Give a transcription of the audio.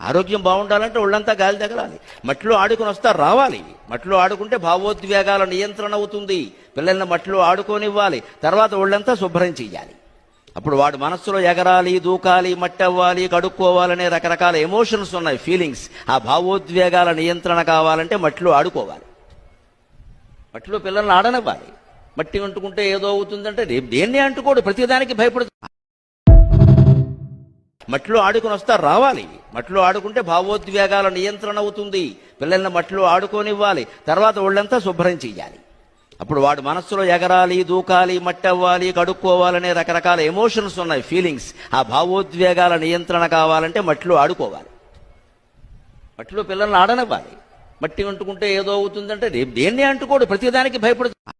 ఆరోగ్యం బాగుండాలంటే ఒళ్ళంతా గాలి తగలాలి. మట్టిలో ఆడుకుని వస్తా రావాలి. మట్టిలో ఆడుకుంటే భావోద్వేగాల నియంత్రణ అవుతుంది. పిల్లల్ని మట్టిలో ఆడుకోనివ్వాలి. తర్వాత ఒళ్ళంతా శుభ్రం చెయ్యాలి. అప్పుడు వాడు మనస్సులో ఎగరాలి, దూకాలి, మట్టి అవ్వాలి, కడుక్కోవాలనే రకరకాల ఎమోషన్స్ ఉన్నాయి, ఫీలింగ్స్. ఆ భావోద్వేగాల నియంత్రణ కావాలంటే మట్టిలో ఆడుకోవాలి. మట్టిలో పిల్లల్ని ఆడనివ్వాలి. మట్టి అంటుకుంటే ఏదో అవుతుందంటే దేన్ని అంటుకోడు, ప్రతిదానికి భయపడుతుంది. మట్టిలో ఆడుకుని వస్తా రావాలి. మట్టిలో ఆడుకుంటే భావోద్వేగాల నియంత్రణ అవుతుంది. పిల్లల్ని మట్టిలో ఆడుకోనివ్వాలి. తర్వాత ఒళ్ళంతా శుభ్రం చెయ్యాలి. అప్పుడు వాడు మనస్సులో ఎగరాలి, దూకాలి, మట్టి అవ్వాలి, కడుక్కోవాలనే రకరకాల ఎమోషన్స్ ఉన్నాయి, ఫీలింగ్స్. ఆ భావోద్వేగాల నియంత్రణ కావాలంటే మట్టిలో ఆడుకోవాలి. మట్టిలో పిల్లల్ని ఆడనివ్వాలి. మట్టి అంటుకుంటే ఏదో అవుతుందంటే దేన్ని అంటుకోడు, ప్రతిదానికి భయపడుతుంది.